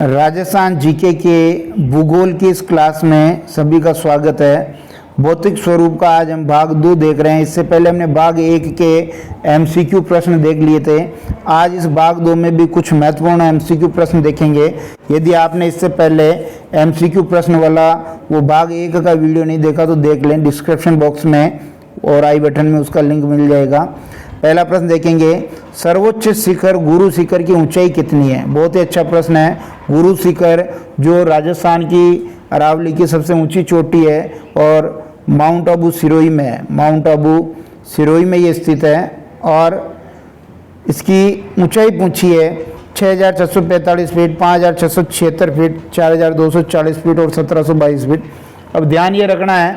Rajasthan GK के भूगोल की इस क्लास में सभी का स्वागत है। भौतिक स्वरूप का आज हम भाग 2 देख रहे हैं। इससे पहले हमने भाग 1 के एमसीक्यू प्रश्न देख लिए थे। आज इस भाग 2 में भी कुछ महत्वपूर्ण एमसीक्यू प्रश्न देखेंगे। यदि आपने इससे पहले एमसीक्यू प्रश्न वाला वो भाग 1 का वीडियो नहीं देखा तो देख लें, डिस्क्रिप्शन बॉक्स में और आई बटन में उसका लिंक मिल जाएगा। पहला प्रश्न देखेंगे, सर्वोच्च शिखर गुरु शिखर की ऊंचाई कितनी है? बहुत ही अच्छा प्रश्न है। गुरु शिखर जो राजस्थान की अरावली की सबसे ऊंची चोटी है और माउंट आबू सिरोही में है। माउंट आबू सिरोही में ये स्थित है और इसकी ऊंचाई पूछी है 6,645 फीट, 5,676 फीट, 4,240 फीट और 1,722 फीट। अब ध्यान ये रखना है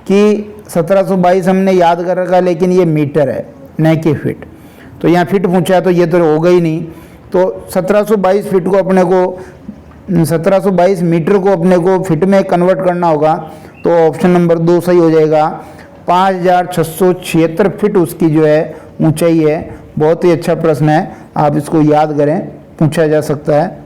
कि 1722 हमने याद कर रखा, लेकिन ये मीटर है न कि फीट। तो यहाँ फीट पूछा है तो ये तो होगा ही नहीं। तो 1722 फीट को अपने को 1722 मीटर को अपने को फीट में कन्वर्ट करना होगा, तो ऑप्शन नंबर 2 सही हो जाएगा। 5,676 फीट उसकी जो है ऊंचाई है। बहुत ही अच्छा प्रश्न है, आप इसको याद करें, पूछा जा सकता है।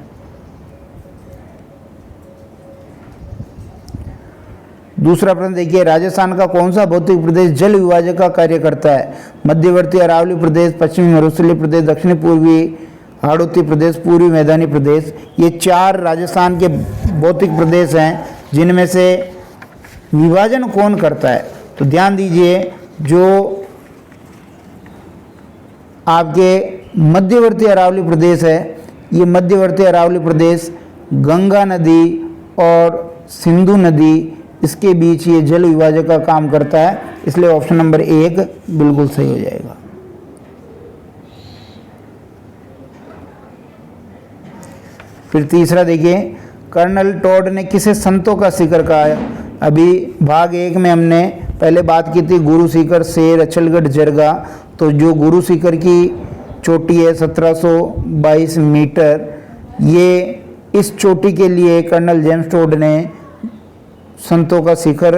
दूसरा प्रश्न देखिए, राजस्थान का कौन सा भौतिक प्रदेश जल विभाजक का कार्य करता है? मध्यवर्ती अरावली प्रदेश, पश्चिमी मरुस्थलीय प्रदेश, दक्षिणी पूर्वी हाड़ौती प्रदेश, पूर्वी मैदानी प्रदेश। ये 4 राजस्थान के भौतिक प्रदेश हैं जिनमें से विभाजन कौन करता है? तो ध्यान दीजिए, जो आपके मध्यवर्ती अरावली प्रदेश है, ये मध्यवर्ती अरावली प्रदेश गंगा नदी और सिंधु नदी इसके बीच ये जल विभाजक का काम करता है, इसलिए ऑप्शन नंबर 1 बिल्कुल सही हो जाएगा। फिर तीसरा देखिए, कर्नल टॉड ने किसे संतों का शिखर कहा है? अभी भाग 1 में हमने पहले बात की थी गुरु शिखर, शेर, अचलगढ़, जरगा। तो जो गुरु शिखर की चोटी है 1722 मीटर, ये इस चोटी के लिए कर्नल जेम्स टॉड ने संतों का शिखर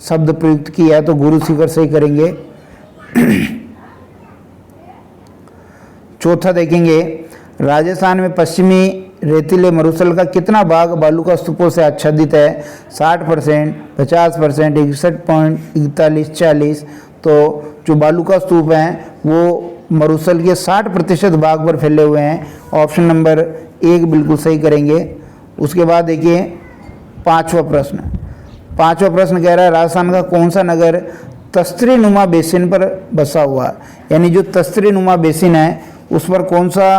शब्द प्रयुक्त किया है, तो गुरु शिखर सही करेंगे। चौथा देखेंगे, राजस्थान में पश्चिमी रेतीले मरुस्थल का कितना भाग बालू का स्तूपों से आच्छादित है? 60%, 50%, 61.41, 40। तो जो बालू का स्तूप हैं वो मरुस्थल के 60% भाग पर फैले हुए हैं। ऑप्शन नंबर 1 बिल्कुल सही करेंगे। उसके बाद देखिए पांचवा प्रश्न कह रहा है, राजस्थान का कौन सा नगर तस्त्री नुमा बेसिन पर बसा हुआ है? यानी जो तस्त्री नुमा बेसिन है उस पर कौन सा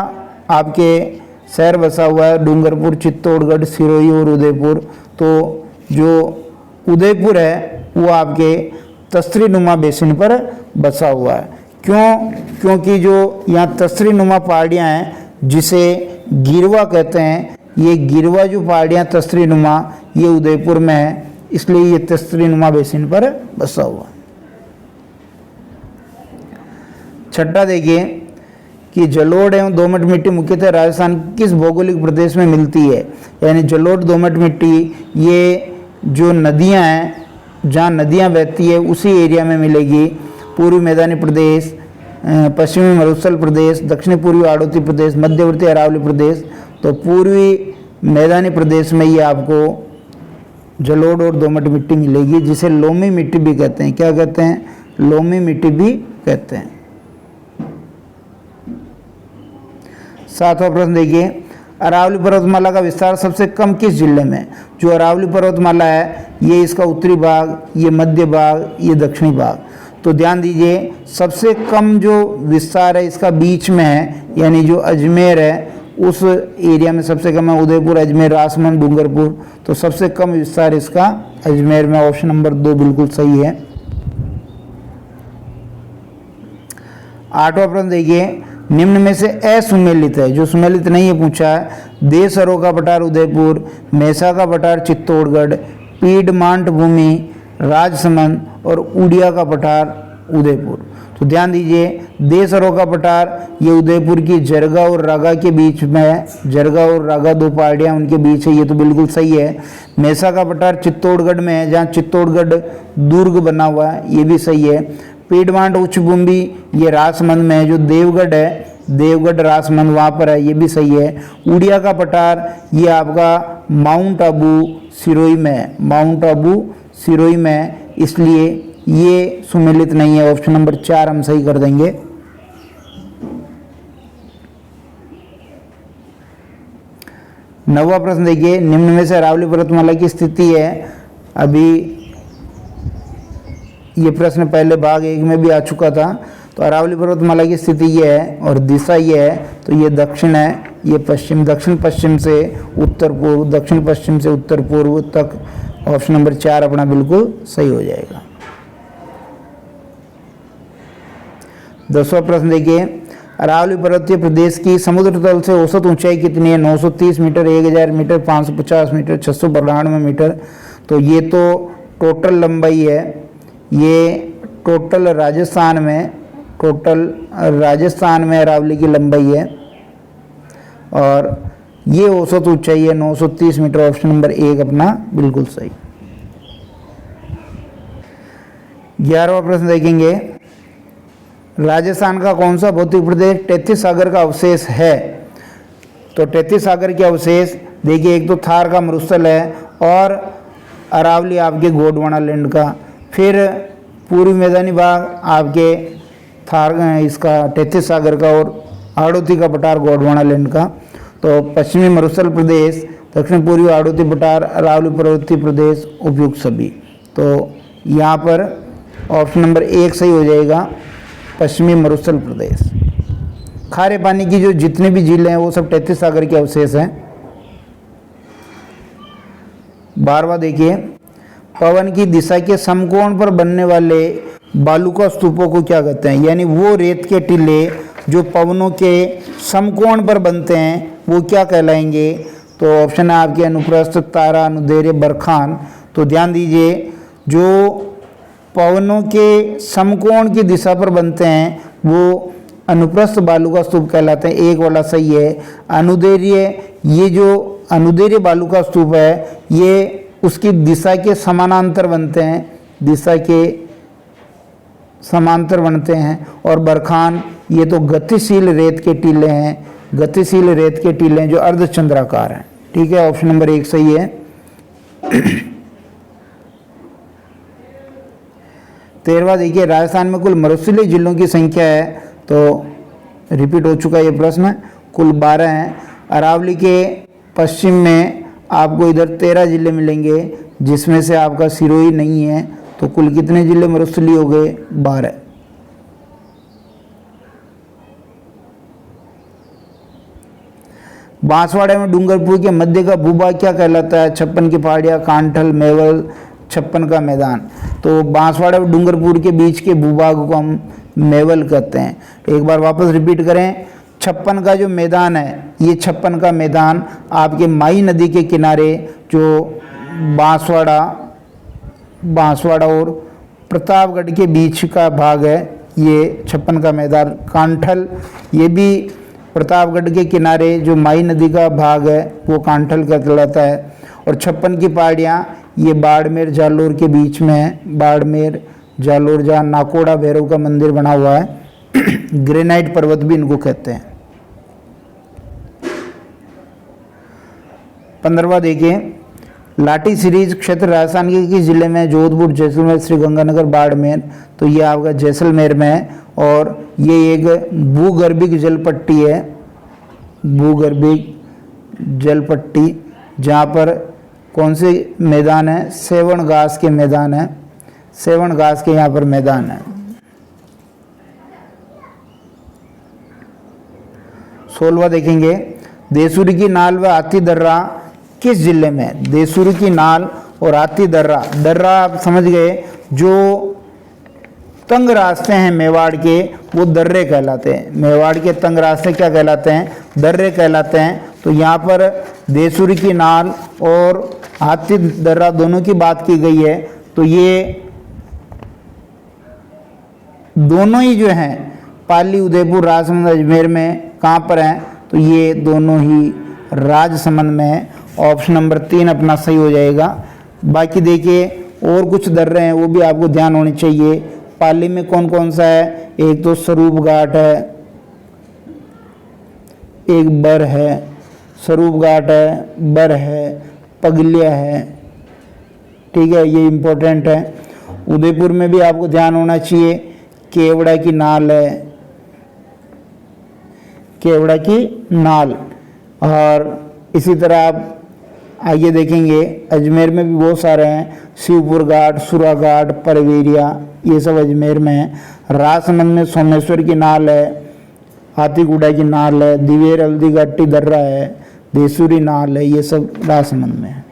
आपके शहर बसा हुआ है? डूंगरपुर, चित्तौड़गढ़, सिरोही और उदयपुर। तो जो उदयपुर है वो आपके तस्त्री नुमा बेसिन पर बसा हुआ है। क्यों? क्योंकि जो यहाँ तस्त्री नुमा पहाड़ियाँ हैं जिसे गिरवा कहते हैं, ये गिरवा जो पहाड़ियाँ तस्त्री नुमा ये उदयपुर में है, इसलिए ये तस्त्री नुमा बेसिन पर बसा हुआ। छठा देखिए कि जलोढ़ एवं दोमट मिट्टी मुख्यतः राजस्थान किस भौगोलिक प्रदेश में मिलती है? यानी जलोढ़ दोमट मिट्टी ये जो नदियां हैं, जहाँ नदियां बहती है उसी एरिया में मिलेगी। पूर्वी मैदानी प्रदेश, पश्चिमी मरुस्थल प्रदेश, दक्षिणी पूर्वी हाड़ौती प्रदेश, मध्यवर्ती अरावली प्रदेश। तो पूर्वी मैदानी प्रदेश में ये आपको जलोढ़ और दोमट मिट्टी मिलेगी, जिसे लोमी मिट्टी भी कहते हैं। क्या कहते हैं? लोमी मिट्टी भी कहते हैं। सातवां प्रश्न देखिए, अरावली पर्वतमाला का विस्तार सबसे कम किस जिले में? जो अरावली पर्वतमाला है ये इसका उत्तरी भाग, ये मध्य भाग, ये दक्षिणी भाग। तो ध्यान दीजिए, सबसे कम जो विस्तार है इसका बीच में है, यानी जो अजमेर है उस एरिया में सबसे कम है। उदयपुर, अजमेर, राजसमंद, डूंगरपुर। तो सबसे कम विस्तार इसका अजमेर में। ऑप्शन नंबर 2 बिल्कुल सही है। 8वां प्रश्न देखिए, निम्न में से असुमेलित है, जो सुमेलित नहीं है पूछा है। देसरो का पठार उदयपुर, मेसा का पठार चित्तौड़गढ़, पीडमांट भूमि राजसमंद और उड़िया का पठार उदयपुर। तो ध्यान दीजिए, देसरो का पठार ये उदयपुर की जरगा और रागा के बीच में है। जरगा और रागा 2 पहाड़ियाँ उनके बीच है, ये तो बिल्कुल सही है। मेसा का पठार चित्तौड़गढ़ में है, जहाँ चित्तौड़गढ़ दुर्ग बना हुआ है, ये भी सही है। पीडमांट उच्च भूमि ये राजसमंद में है। जो देवगढ़ है देवगढ़ राजमंद वहाँ पर है, ये भी सही है। उड़िया का पठार ये आपका माउंट आबू सिरोही में है, माउंट आबू सिरोही में है, इसलिए ये सुमेलित नहीं है। ऑप्शन नंबर 4 हम सही कर देंगे। नौवां प्रश्न देखिए, निम्न में से अरावली पर्वतमाला की स्थिति है। अभी ये प्रश्न पहले भाग 1 में भी आ चुका था। तो अरावली पर्वतमाला की स्थिति ये है और दिशा ये है, तो ये दक्षिण है, ये पश्चिम, दक्षिण पश्चिम से उत्तर पूर्व, दक्षिण पश्चिम से उत्तर पूर्व तक। ऑप्शन नंबर 4 अपना बिल्कुल सही हो जाएगा। 10वां प्रश्न देखिए, अरावली पर्वतीय प्रदेश की समुद्र तल से औसत ऊंचाई कितनी है? 930 मीटर, 1000 मीटर, 550 मीटर, 692 मीटर। तो ये तो टोटल लंबाई है, ये टोटल राजस्थान में अरावली की लंबाई है और ये औसत ऊंचाई है 930 मीटर। ऑप्शन नंबर 1 अपना बिल्कुल सही। 11वां प्रश्न देखेंगे, राजस्थान का कौन सा भौतिक प्रदेश 33 सागर का अवशेष है? तो 33 सागर के अवशेष देखिए, एक तो थार का मरुस्थल है और अरावली आपके गोंडवाना लैंड का, फिर पूर्वी मैदानी भाग आपके थार इसका 33 सागर का और हाड़ौती का पठार गोंडवाना लैंड का। तो पश्चिमी मरुस्थल प्रदेश, दक्षिण पूर्वी हाड़ौती पठार, अरावली पर्वतीय प्रदेश, उपयुक्त सभी। तो यहाँ पर ऑप्शन नंबर 1 सही हो जाएगा, पश्चिमी मरुस्थल प्रदेश। खारे पानी की जो जितने भी झीलें हैं वो सब 33 सागर के अवशेष हैं। 12वां देखिए, पवन की दिशा के समकोण पर बनने वाले बालुका स्तूपों को क्या कहते हैं? यानी वो रेत के टीले जो पवनों के समकोण पर बनते हैं वो क्या कहलाएंगे? तो ऑप्शन है आपके अनुप्रस्थ, तारा, अनुदैर्य, बरखान। तो ध्यान दीजिए, जो पवनों के समकोण की दिशा पर बनते हैं वो अनुप्रस्थ बालुका स्तूप कहलाते हैं, 1 वाला सही है। अनुदैर्य, ये जो अनुदैर्य बालुका स्तूप है ये उसकी दिशा के समानांतर बनते हैं, दिशा के समांतर बनते हैं। और बरखान, ये तो गतिशील रेत के टीले हैं, गतिशील रेत के टीले हैं जो अर्धचंद्राकार हैं। ठीक है, ऑप्शन नंबर 1 सही है। 13वां देखिए, राजस्थान में कुल मरुस्थलीय जिलों की संख्या है, तो रिपीट हो चुका ये प्रश्न, कुल 12 हैं। अरावली के पश्चिम में आपको इधर 13 जिले मिलेंगे, जिसमें से आपका सिरोही नहीं है। तो कुल कितने जिले मरुस्थलीय हो गए? 12। बांसवाड़े में डूंगरपुर के मध्य का भूभाग क्या कहलाता है? 56 की पहाड़ियाँ, कांठल, मेवल, 56 का मैदान। तो बांसवाड़ा और डूंगरपुर के बीच के भूभाग को हम मेवल कहते हैं। एक बार वापस रिपीट करें, 56 का जो मैदान है, ये 56 का मैदान आपके माई नदी के किनारे जो बांसवाड़ा और प्रतापगढ़ के बीच का भाग है, ये 56 का मैदान। कांठल, ये भी प्रतापगढ़ के किनारे जो माई नदी का भाग है वो कांठल कहलाता है। और 56 की पहाड़ियाँ ये बाड़मेर जालोर के बीच में है, बाड़मेर जालोर, जहाँ नाकोड़ा भैरव का मंदिर बना हुआ है। ग्रेनाइट पर्वत भी इनको कहते हैं। 15वां देखिए, लाठी सीरीज क्षेत्र राजस्थान के किस जिले में? जोधपुर, जैसलमेर, श्रीगंगानगर, बाड़मेर। तो ये आपका जैसलमेर में है और ये एक भूगर्भिक जलपट्टी है, भूगर्भिक जलपट्टी, जहाँ पर कौन से मैदान है? सेवण घास के मैदान है, सेवण घास के यहाँ पर मैदान है। 16वां देखेंगे, देसूरी की नाल व हाथी दर्रा किस जिले में? देसूरी की नाल और हाथी दर्रा, दर्रा आप समझ गए, जो तंग रास्ते हैं मेवाड़ के वो दर्रे कहलाते हैं। मेवाड़ के तंग रास्ते क्या कहलाते हैं? दर्रे कहलाते हैं। तो यहाँ पर देसूरी की नाल और हाथी दर्रा दोनों की बात की गई है। तो ये दोनों ही जो हैं पाली, उदयपुर, राजसमंद, अजमेर में कहाँ पर हैं? तो ये दोनों ही राजसमंद में है। ऑप्शन नंबर 3 अपना सही हो जाएगा। बाकी देखिए और कुछ दर्रे हैं वो भी आपको ध्यान होने चाहिए। पाली में कौन कौन सा है? एक तो स्वरूप घाट है, एक बर है, स्वरूप घाट है, बर है, पगलिया है, ठीक है, ये इम्पोर्टेंट है। उदयपुर में भी आपको ध्यान होना चाहिए, केवड़ा की नाल है, केवड़ा की नाल। और इसी तरह आप आगे देखेंगे अजमेर में भी बहुत सारे हैं, शिवपुर घाट, सुरा घाट, परवेरिया, ये सब अजमेर में है। राजसमंद में सोमेश्वर की नाल है, हाथीगुड़ा की नाल है, दिवेर हल्दी घाटी दर्रा है, देसूरी नाल है, ये सब राजसमंद में है।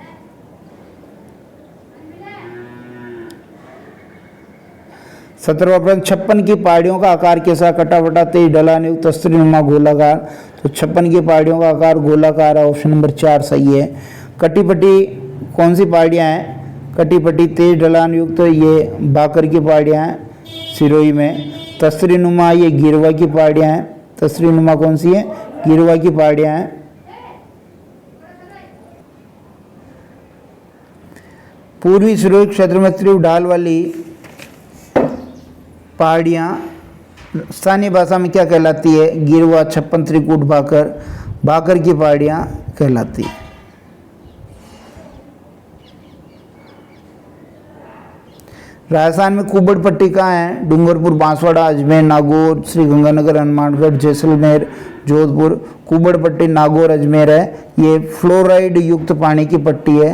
17वां प्रश्न, 56 की पहाड़ियों का आकार कैसा? कटावटा, तेज ढलान युक्त, स्तरीनुमा, गोलाकार। तो 56 की पहाड़ियों का आकार गोलाकार है, ऑप्शन नंबर 4 सही है। कटीपट्टी कौन सी पहाड़ियाँ हैं? कटीपट्टी तेज ढलान युक्त, ये बाकर की पहाड़ियाँ हैं सिरोही में। तस्तरीनुमा, ये गिरवा की पहाड़ियाँ हैं। तस्तरीनुमा कौन सी है? गिरवा की पहाड़ियाँ हैं। पूर्वी सिरोही क्षेत्र में तीव्र ढाल वाली पहाड़ियाँ स्थानीय भाषा में क्या कहलाती है? गिरवा, 56, त्रिकूट, बाकर। बाकर की पहाड़ियाँ कहलाती है। राजस्थान में कुबड़ पट्टी कहाँ है? डूंगरपुर, बांसवाड़ा, अजमेर, नागौर, श्रीगंगानगर, हनुमानगढ़, जैसलमेर, जोधपुर। कुबड़ पट्टी नागौर, अजमेर है। ये फ्लोराइड युक्त पानी की पट्टी है।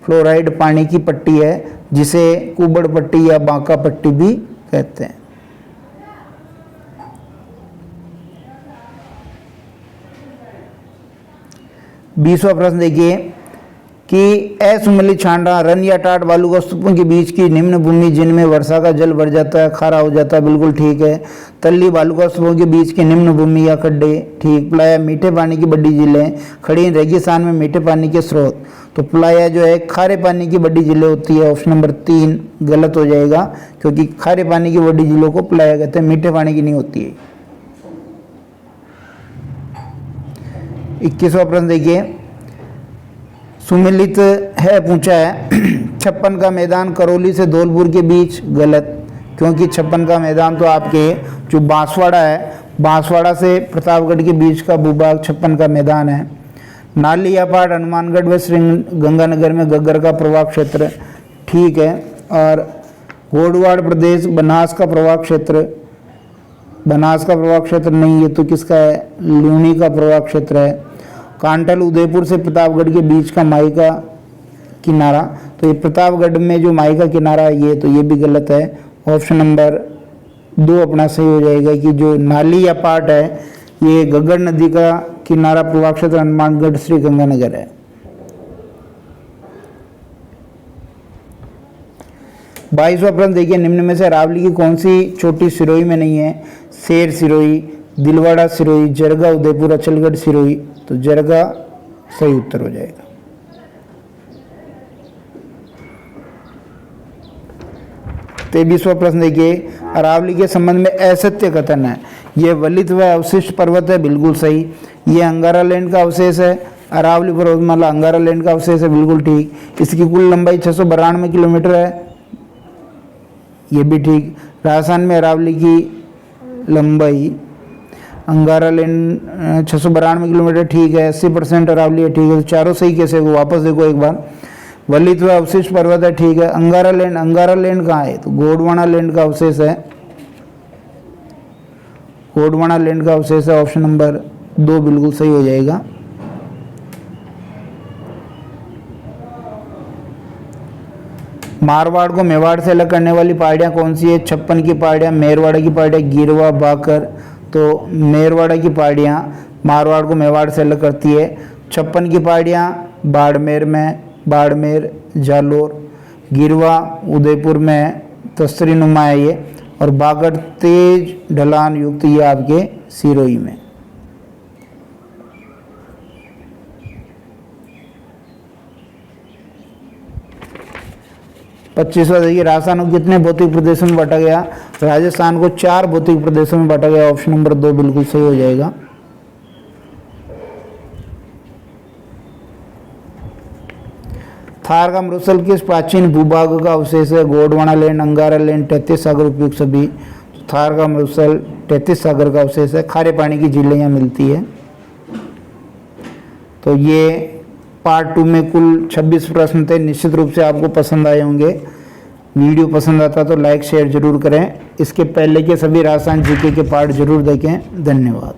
फ्लोराइड पानी की पट्टी है, जिसे कुबड़ पट्टी या बांका पट्टी भी कहते हैं। बीसवां प्रश्न देखिए कि असुमेलित छांडा, रन या टाट बालू स्तूपों के बीच की निम्न भूमि जिनमें वर्षा का जल भर जाता है, खारा हो जाता है, बिल्कुल ठीक है। तल्ली बालू स्तूपों के बीच की निम्न भूमि या खड्डे, ठीक। प्लाया, मीठे पानी की बड़ी झीलें, खड़ी रेगिस्तान में मीठे पानी के स्रोत। तो प्लाया जो है खारे पानी की बड़ी झीलें होती है, ऑप्शन नंबर 3 गलत हो जाएगा, क्योंकि खारे पानी की बड़ी झीलों को प्लाया कहते हैं, मीठे पानी की नहीं होती है। 21वां प्रश्न देखिए, सुमेलित है पूछा है 56 का मैदान करौली से धौलपुर के बीच, गलत, क्योंकि 56 का मैदान तो आपके जो बांसवाड़ा है, बांसवाड़ा से प्रतापगढ़ के बीच का भूभाग 56 का मैदान है। नाली या पाट, हनुमानगढ़ व श्रीगंगानगर में गग्गर का प्रवाह क्षेत्र, ठीक है। और गोडवाड़ प्रदेश, बनास का प्रवाह क्षेत्र, बनास का प्रवाह क्षेत्र नहीं, ये तो किसका है? लूनी का प्रवाह क्षेत्र है। कांटल, उदयपुर से प्रतापगढ़ के बीच का माई का किनारा, तो ये प्रतापगढ़ में जो माई का किनारा है, ये तो ये भी गलत है। ऑप्शन नंबर 2 अपना सही हो जाएगा कि जो नाली या पाट है, ये गग्गर नदी का किनारा प्रवाह क्षेत्र हनुमानगढ़ श्रीगंगानगर है। 22वां प्रश्न देखिए, निम्न में से अरावली की कौन सी चोटी सिरोही में नहीं है? शेर सिरोही, दिलवाड़ा सिरोही, जरगा, उदयपुर, अचलगढ़ सिरोही। तो जरगा सही उत्तर हो जाएगा। 23वां प्रश्न देखिए, अरावली के संबंध में असत्य कथन है। यह वलित व अवशिष्ट पर्वत है, बिल्कुल सही। यह अंगारा लैंड का अवशेष है, अरावली पर्वतमाला अंगारा लैंड का अवशेष है, बिल्कुल ठीक। इसकी कुल लंबाई 692 किलोमीटर है, ये भी ठीक। राजस्थान में अरावली की लंबाई अंगारा लैंड 692 किलोमीटर, ठीक है। 80% अरावली है, ठीक है। तो चारों सही कैसे हो? वापस देखो एक बार। वलित व अवशिष्ट पर्वत है, ठीक है। अंगारा लैंड कहाँ है? तो गोडवाना लैंड का अवशेष है, गोडवाना लैंड का अवशेष है। ऑप्शन नंबर 2 बिल्कुल सही हो जाएगा। मारवाड़ को मेवाड़ से अलग करने वाली पहाड़ियाँ कौन सी है? 56 की पहाड़ियाँ, मेरवाड़ा की पहाड़ियाँ, गिरवा, बाकर। तो मेरवाड़ा की पहाड़ियाँ मारवाड़ को मेवाड़ से अलग करती है। 56 की पहाड़ियाँ बाड़मेर में, बाड़मेर, जालोर। गिरवा उदयपुर में तस्तरीनुमा है ये, और बागर तेज ढलान युक्त ये आपके सिरोही में। 25वां देखिए, राजस्थान को कितने भौतिक प्रदेशों में बांटा गया? राजस्थान को 4 भौतिक प्रदेशों में बांटा गया। ऑप्शन नंबर 2 बिल्कुल सही हो जाएगा। थार का मरुस्थल किस प्राचीन भूभाग का अवशेष है? गोडवाना लैंड, अंगारा लैंड, तैतीस सागर उपयुक्त सभी। थार का मरुस्थल 33 सागर का अवशेष है, खारे पानी की झीलें यहाँ मिलती है। तो ये पार्ट 2 में कुल 26 प्रश्न थे। निश्चित रूप से आपको पसंद आए होंगे। वीडियो पसंद आता तो लाइक शेयर जरूर करें। इसके पहले के सभी राजस्थान जीके के पार्ट जरूर देखें। धन्यवाद।